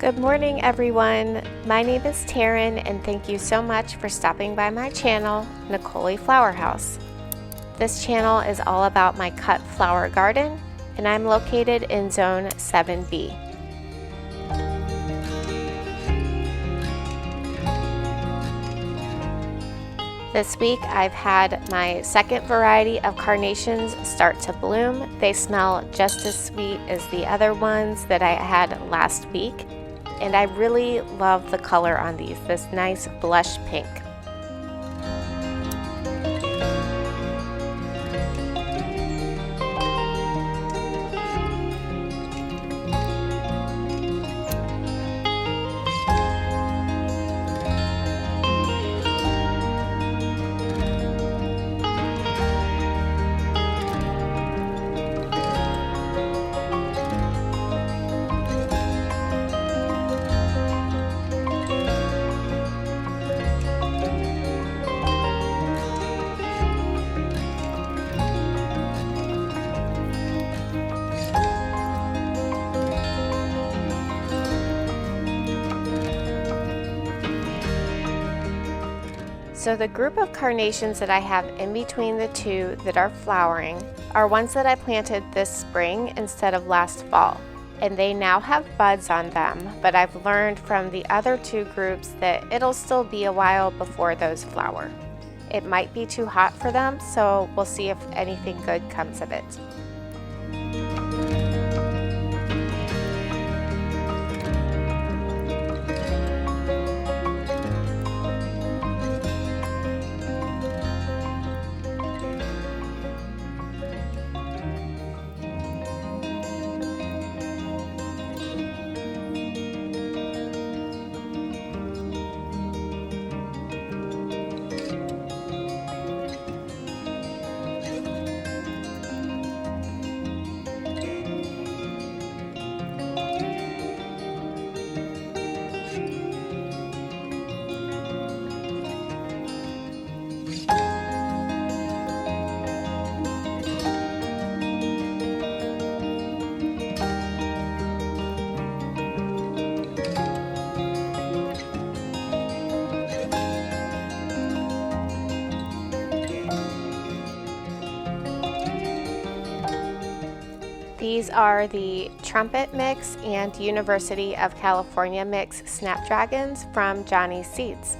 Good morning, everyone. My name is Taryn, and thank you so much for stopping by my channel, Nicole Flower House. This channel is all about my cut flower garden, and I'm located in Zone 7B. This week I've had my second variety of carnations start to bloom. They smell just as sweet as the other ones that I had last week. And I really love the color on these, this nice blush pink. So the group of carnations that I have in between the two that are flowering are ones that I planted this spring instead of last fall. And they now have buds on them, but I've learned from the other two groups that it'll still be a while before those flower. It might be too hot for them, so we'll see if anything good comes of it. These are the Trumpet Mix and University of California Mix Snapdragons from Johnny's Seeds.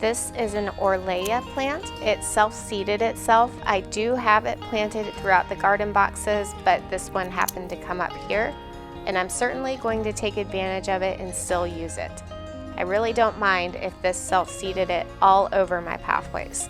This is an Orleia plant. It self-seeded itself. I do have it planted throughout the garden boxes, but this one happened to come up here, and I'm certainly going to take advantage of it and still use it. I really don't mind if this self-seeded it all over my pathways.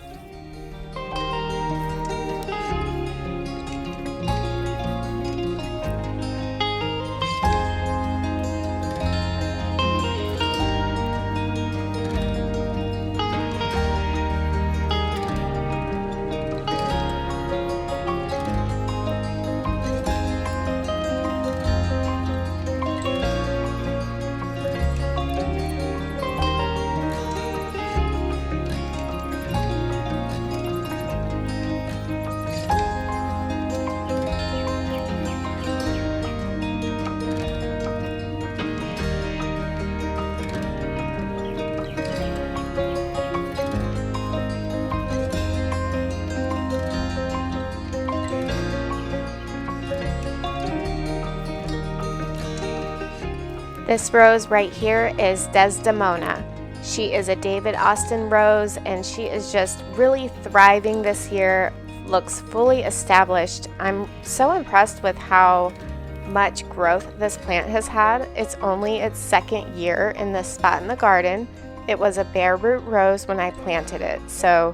This rose right here is Desdemona. She is a David Austin rose, and she is just really thriving this year, looks fully established. I'm so impressed with how much growth this plant has had. It's only its second year in this spot in the garden. It was a bare root rose when I planted it, so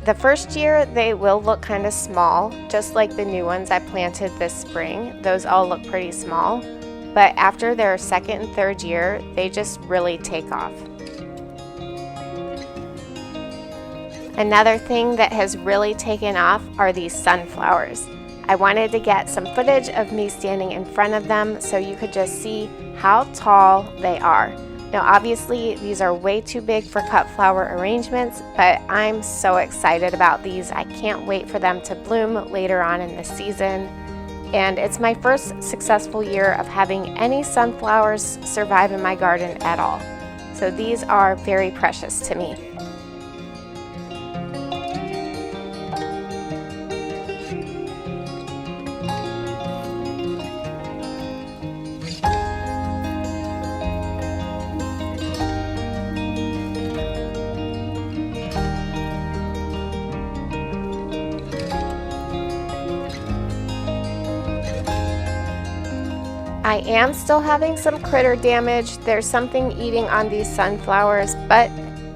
the first year they will look kind of small, just like the new ones I planted this spring. Those all look pretty small, but after their second and third year, they just really take off. Another thing that has really taken off are these sunflowers. I wanted to get some footage of me standing in front of them so you could just see how tall they are. Now obviously these are way too big for cut flower arrangements, but I'm so excited about these. I can't wait for them to bloom later on in the season. And it's my first successful year of having any sunflowers survive in my garden at all. So these are very precious to me. I am still having some critter damage. There's something eating on these sunflowers, but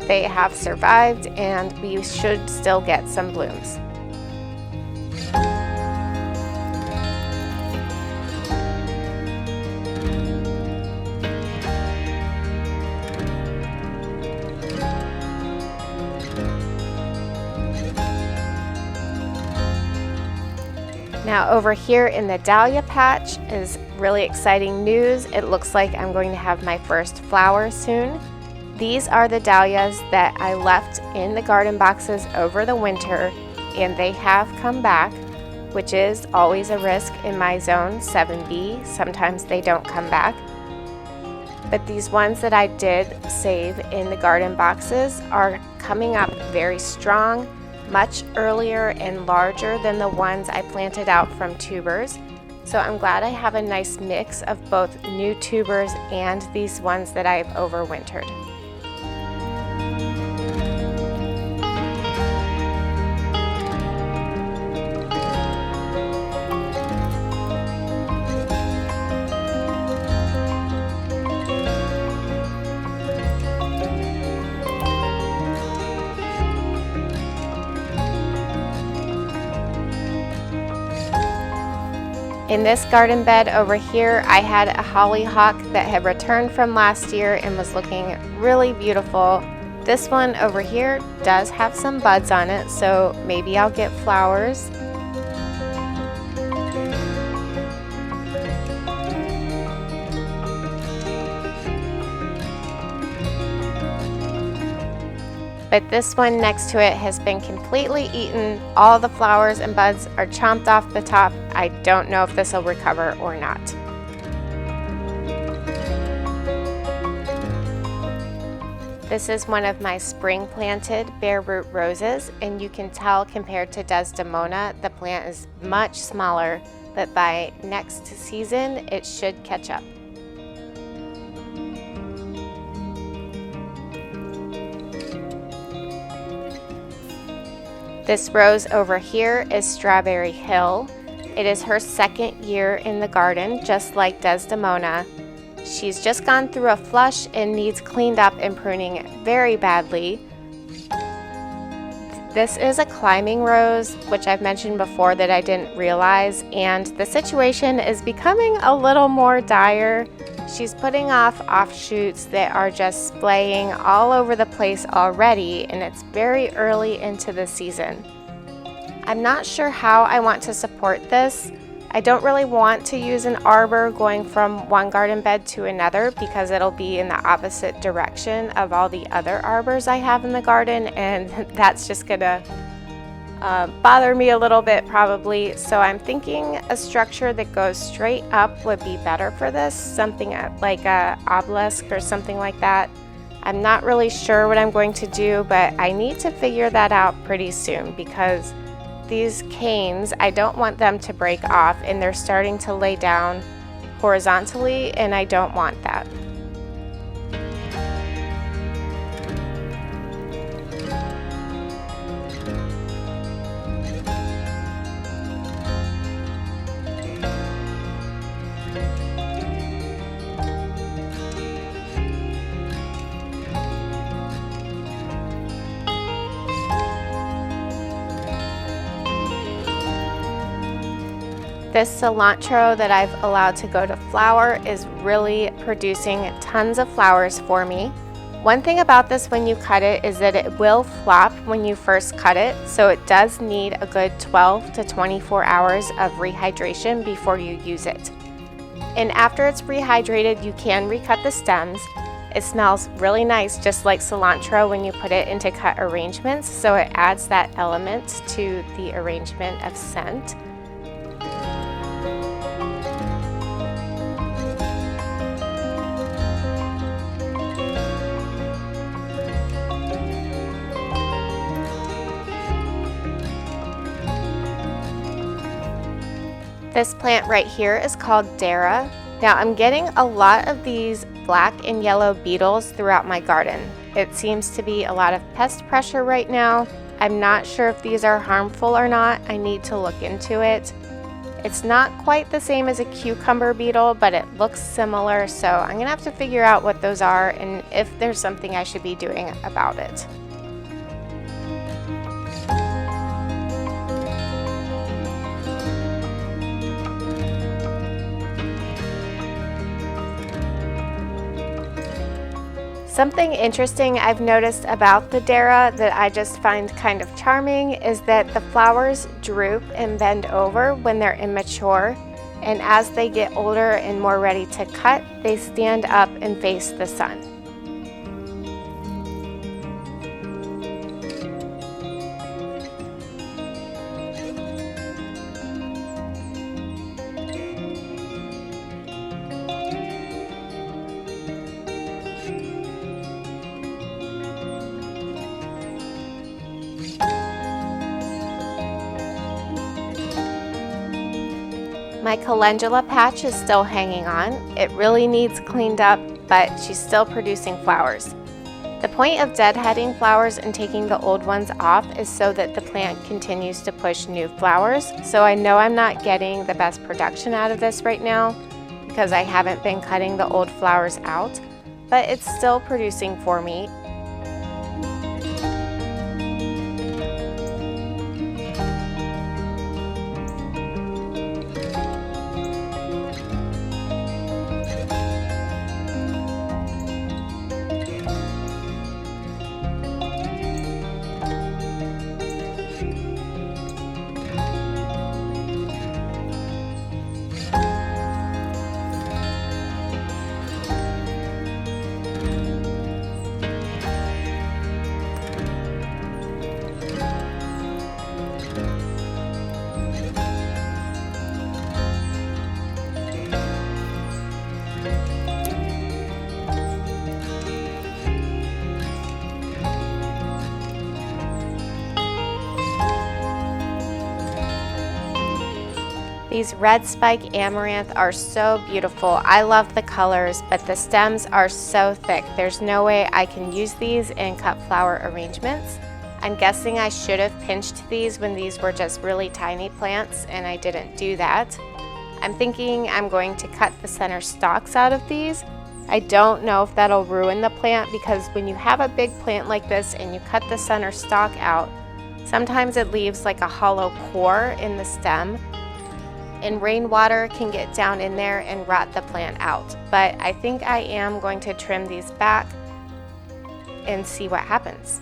they have survived and we should still get some blooms. Now over here in the dahlia patch is really exciting news. It looks like I'm going to have my first flower soon. These are the dahlias that I left in the garden boxes over the winter, and they have come back, which is always a risk in my zone 7B. Sometimes they don't come back. But these ones that I did save in the garden boxes are coming up very strong, much earlier and larger than the ones I planted out from tubers. So I'm glad I have a nice mix of both new tubers and these ones that I've overwintered. In this garden bed over here, I had a hollyhock that had returned from last year and was looking really beautiful. This one over here does have some buds on it, so maybe I'll get flowers. But this one next to it has been completely eaten. All the flowers and buds are chomped off the top. I don't know if this will recover or not. This is one of my spring planted bare root roses, and you can tell compared to Desdemona, the plant is much smaller, but by next season, it should catch up. This rose over here is Strawberry Hill. It is her second year in the garden, just like Desdemona. She's just gone through a flush and needs cleaned up and pruning very badly. This is a climbing rose, which I've mentioned before that I didn't realize, and the situation is becoming a little more dire. She's putting off offshoots that are just splaying all over the place already, and it's very early into the season. I'm not sure how I want to support this. I don't really want to use an arbor going from one garden bed to another because it'll be in the opposite direction of all the other arbors I have in the garden, and that's just gonna bother me a little bit probably. So I'm thinking a structure that goes straight up would be better for this, something like a obelisk or something like that. I'm not really sure what I'm going to do, but I need to figure that out pretty soon because these canes, I don't want them to break off, and they're starting to lay down horizontally, and I don't want that. This cilantro that I've allowed to go to flower is really producing tons of flowers for me. One thing about this when you cut it is that it will flop when you first cut it, so it does need a good 12 to 24 hours of rehydration before you use it. And after it's rehydrated, you can recut the stems. It smells really nice, just like cilantro when you put it into cut arrangements, so it adds that element to the arrangement of scent. This plant right here is called Dahlia. Now I'm getting a lot of these black and yellow beetles throughout my garden. It seems to be a lot of pest pressure right now. I'm not sure if these are harmful or not. I need to look into it. It's not quite the same as a cucumber beetle, but it looks similar, so I'm gonna have to figure out what those are and if there's something I should be doing about it. Something interesting I've noticed about the Dahlia that I just find kind of charming is that the flowers droop and bend over when they're immature, and as they get older and more ready to cut, they stand up and face the sun. My calendula patch is still hanging on. It really needs cleaned up, but she's still producing flowers. The point of deadheading flowers and taking the old ones off is so that the plant continues to push new flowers. So I know I'm not getting the best production out of this right now because I haven't been cutting the old flowers out, but it's still producing for me. These red spike amaranth are so beautiful. I love the colors, but the stems are so thick. There's no way I can use these in cut flower arrangements. I'm guessing I should have pinched these when these were just really tiny plants, and I didn't do that. I'm thinking I'm going to cut the center stalks out of these. I don't know if that'll ruin the plant, because when you have a big plant like this and you cut the center stalk out, sometimes it leaves like a hollow core in the stem, and rainwater can get down in there and rot the plant out. But I think I am going to trim these back and see what happens.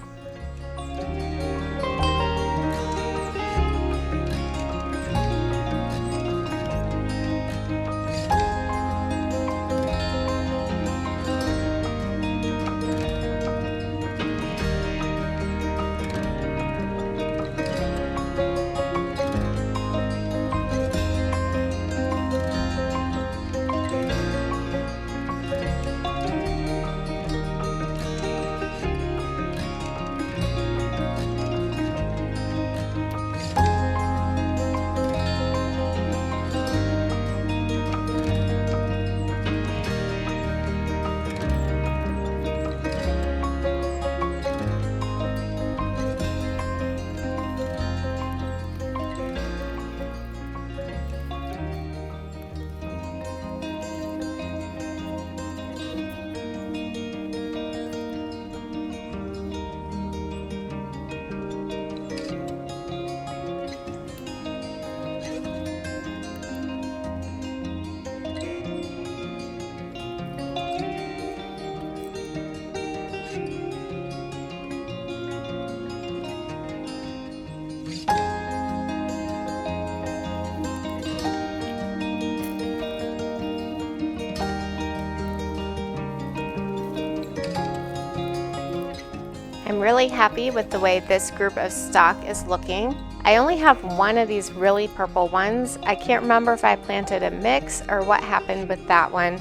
really happy with the way this group of stock is looking. I only have one of these really purple ones. I can't remember if I planted a mix or what happened with that one.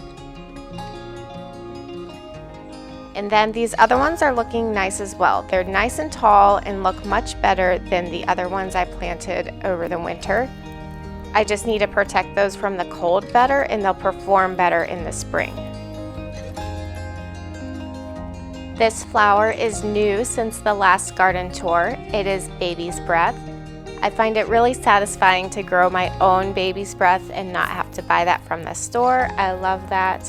And then these other ones are looking nice as well. They're nice and tall and look much better than the other ones I planted over the winter. I just need to protect those from the cold better, and they'll perform better in the spring. This flower is new since the last garden tour. It is baby's breath. I find it really satisfying to grow my own baby's breath and not have to buy that from the store. I love that.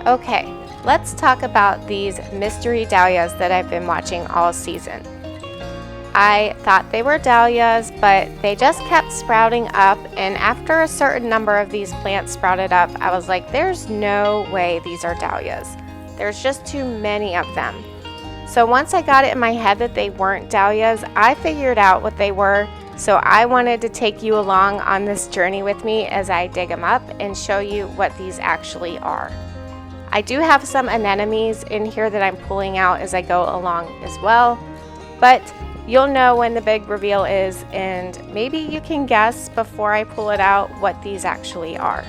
Okay, let's talk about these mystery dahlias that I've been watching all season. I thought they were dahlias, but they just kept sprouting up, and after a certain number of these plants sprouted up, I was like, there's no way these are dahlias. There's just too many of them. So once I got it in my head that they weren't dahlias, I figured out what they were. So I wanted to take you along on this journey with me as I dig them up and show you what these actually are. I do have some anemones in here that I'm pulling out as I go along as well, but you'll know when the big reveal is, and maybe you can guess before I pull it out what these actually are.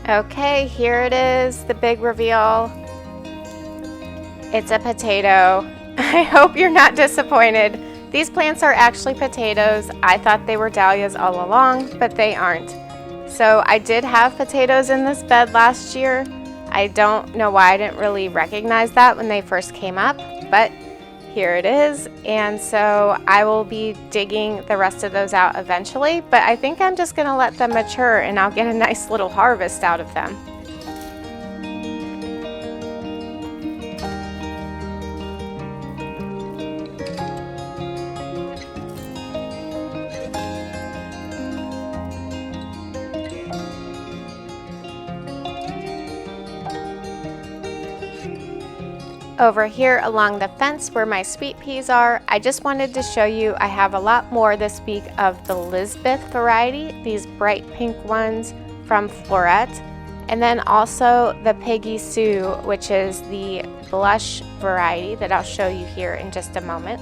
Okay, here it is, the big reveal. It's a potato. I hope you're not disappointed. These plants are actually potatoes. I thought they were dahlias all along, but they aren't. So I did have potatoes in this bed last year. I don't know why I didn't really recognize that when they first came up, but here it is. And so I will be digging the rest of those out eventually, but I think I'm just gonna let them mature and I'll get a nice little harvest out of them. Over here along the fence where my sweet peas are, I just wanted to show you I have a lot more this week of the Lisbeth variety, these bright pink ones from Floret, and then also the Peggy Sue, which is the blush variety that I'll show you here in just a moment.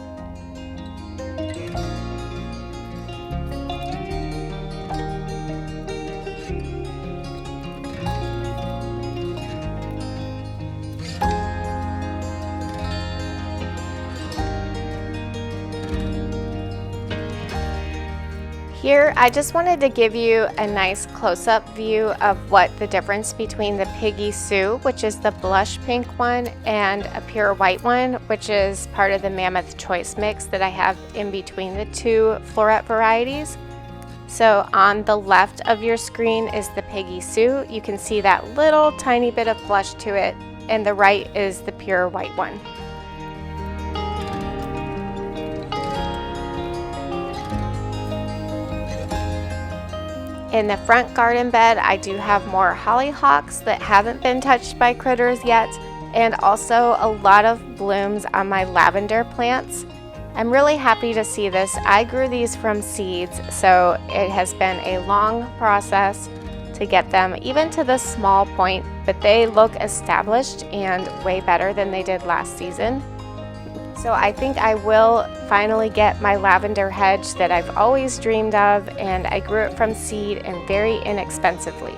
Here, I just wanted to give you a nice close-up view of what the difference between the Peggy Sue, which is the blush pink one, and a pure white one, which is part of the Mammoth Choice mix that I have in between the two Floret varieties. So on the left of your screen is the Peggy Sue. You can see that little tiny bit of blush to it, and the right is the pure white one. In the front garden bed, I do have more hollyhocks that haven't been touched by critters yet, and also a lot of blooms on my lavender plants. I'm really happy to see this. I grew these from seeds, so it has been a long process to get them even to this small point, but they look established and way better than they did last season. So I think I will finally get my lavender hedge that I've always dreamed of, and I grew it from seed and very inexpensively.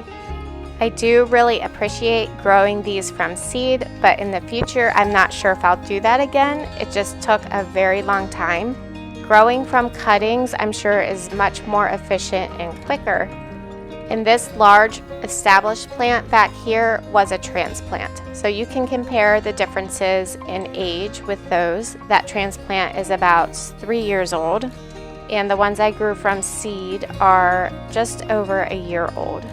I do really appreciate growing these from seed, but in the future I'm not sure if I'll do that again. It just took a very long time. Growing from cuttings, I'm sure, is much more efficient and quicker. And this large established plant back here was a transplant. So you can compare the differences in age with those. That transplant is about 3 years old, and the ones I grew from seed are just over a year old.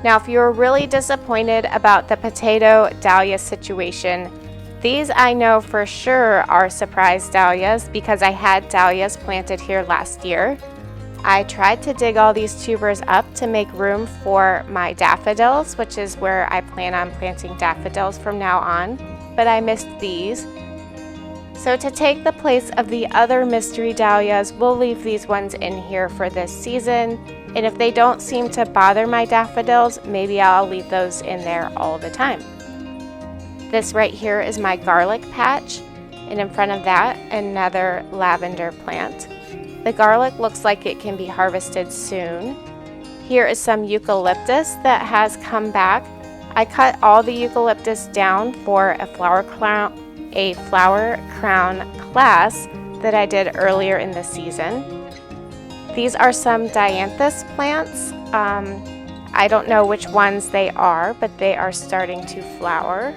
Now, if you're really disappointed about the potato dahlia situation, these I know for sure are surprise dahlias because I had dahlias planted here last year. I tried to dig all these tubers up to make room for my daffodils, which is where I plan on planting daffodils from now on, but I missed these. So to take the place of the other mystery dahlias, we'll leave these ones in here for this season. And if they don't seem to bother my daffodils, maybe I'll leave those in there all the time. This right here is my garlic patch, and in front of that, another lavender plant. The garlic looks like it can be harvested soon. Here is some eucalyptus that has come back. I cut all the eucalyptus down for a flower crown class that I did earlier in the season. These are some dianthus plants. I don't know which ones they are, but they are starting to flower.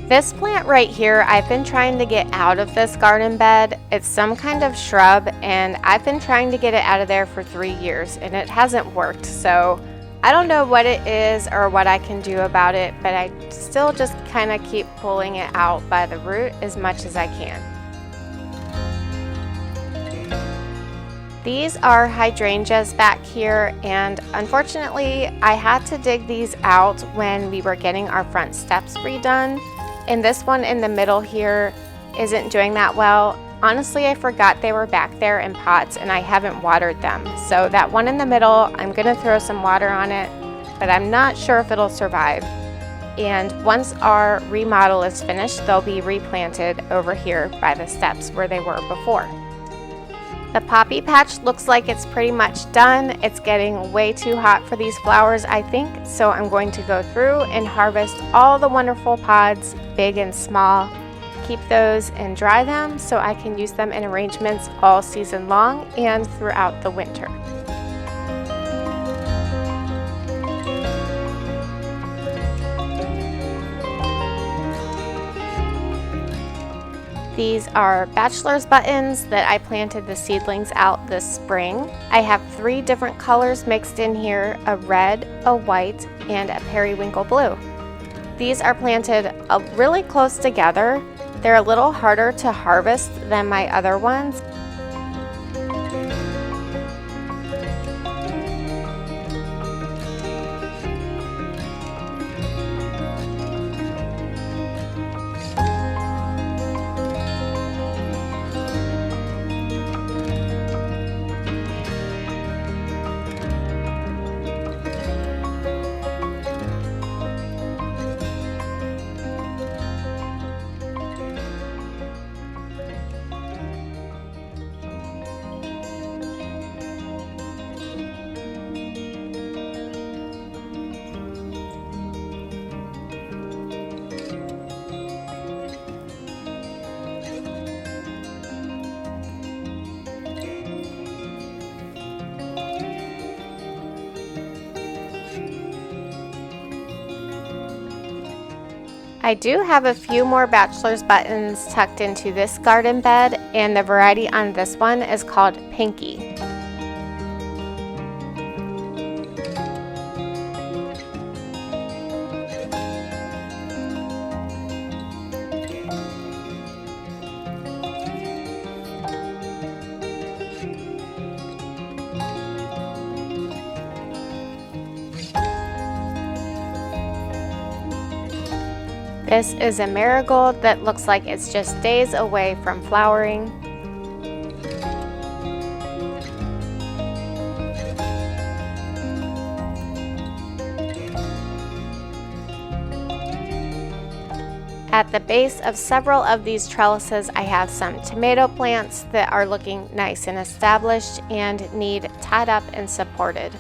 This plant right here, I've been trying to get out of this garden bed. It's some kind of shrub, and I've been trying to get it out of there for 3 years, and it hasn't worked. So I don't know what it is or what I can do about it, but I still just kind of keep pulling it out by the root as much as I can. These are hydrangeas back here, and unfortunately I had to dig these out when we were getting our front steps redone. And this one in the middle here isn't doing that well. Honestly, I forgot they were back there in pots and I haven't watered them. So that one in the middle, I'm gonna throw some water on it, but I'm not sure if it'll survive. And once our remodel is finished, they'll be replanted over here by the steps where they were before. The poppy patch looks like it's pretty much done. It's getting way too hot for these flowers, I think, so I'm going to go through and harvest all the wonderful pods, big and small, keep those and dry them so I can use them in arrangements all season long and throughout the winter. These are bachelor's buttons that I planted the seedlings out this spring. I have 3 different colors mixed in here, a red, a white, and a periwinkle blue. These are planted really close together. They're a little harder to harvest than my other ones. I do have a few more bachelor's buttons tucked into this garden bed, and the variety on this one is called Pinky. This is a marigold that looks like it's just days away from flowering. At the base of several of these trellises, I have some tomato plants that are looking nice and established and need tied up and supported.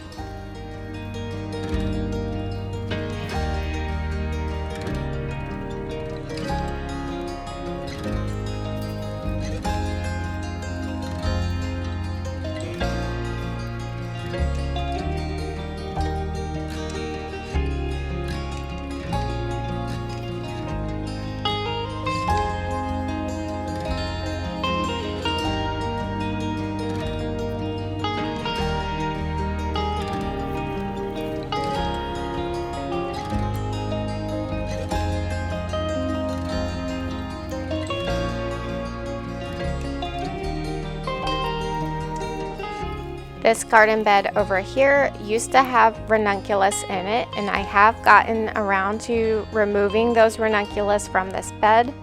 This garden bed over here used to have ranunculus in it, and I have gotten around to removing those ranunculus from this bed.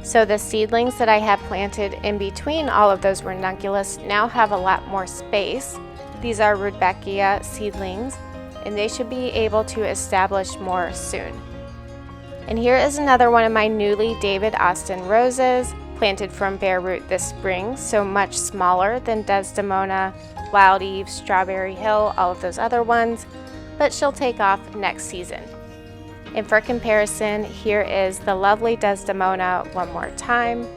So the seedlings that I have planted in between all of those ranunculus now have a lot more space. These are Rudbeckia seedlings, and they should be able to establish more soon. And here is another one of my newly David Austin roses, planted from bare root this spring, so much smaller than Desdemona, Wild Eve, Strawberry Hill, all of those other ones, but she'll take off next season. And for comparison, here is the lovely Desdemona one more time.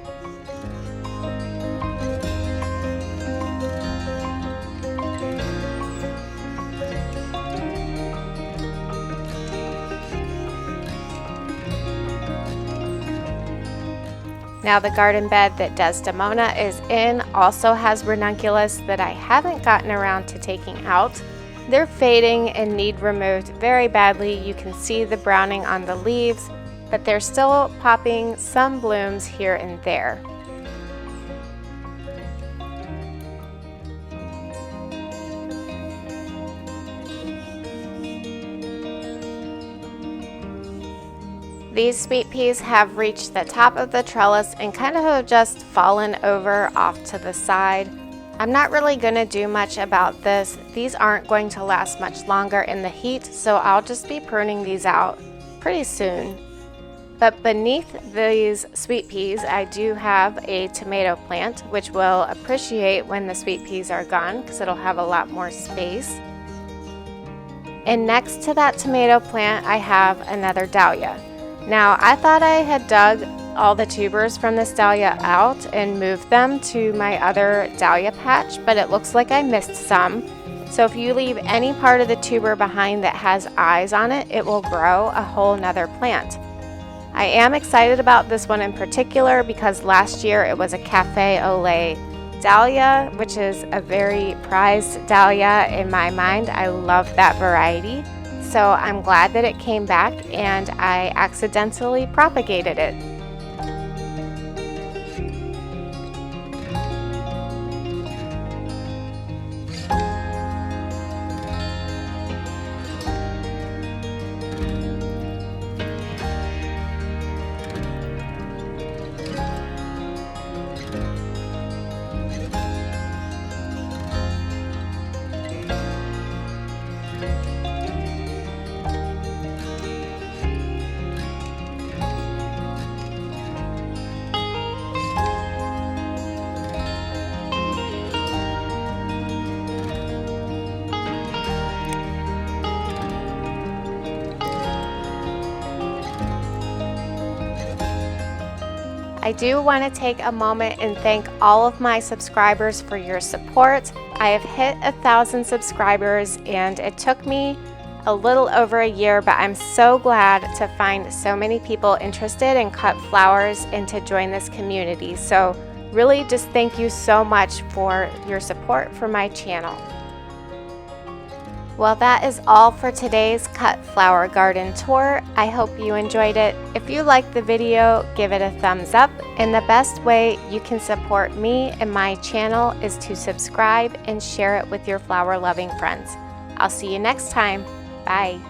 Now the garden bed that Desdemona is in also has ranunculus that I haven't gotten around to taking out. They're fading and need removed very badly. You can see the browning on the leaves, but they're still popping some blooms here and there. These sweet peas have reached the top of the trellis and kind of have just fallen over off to the side. I'm not really going to do much about this. These aren't going to last much longer in the heat, so I'll just be pruning these out pretty soon. But beneath these sweet peas, I do have a tomato plant, which will appreciate when the sweet peas are gone because it'll have a lot more space. And next to that tomato plant, I have another dahlia. Now, I thought I had dug all the tubers from this dahlia out and moved them to my other dahlia patch, but it looks like I missed some. So if you leave any part of the tuber behind that has eyes on it, it will grow a whole nother plant. I am excited about this one in particular because last year it was a cafe au lait dahlia, which is a very prized dahlia in my mind. I love that variety. So I'm glad that it came back and I accidentally propagated it. I do want to take a moment and thank all of my subscribers for your support. I have hit 1,000 subscribers and it took me a little over a year, but I'm so glad to find so many people interested in cut flowers and to join this community. So really just thank you so much for your support for my channel. Well, that is all for today's cut flower garden tour. I hope you enjoyed it. If you liked the video, give it a thumbs up. And the best way you can support me and my channel is to subscribe and share it with your flower loving friends. I'll see you next time. Bye.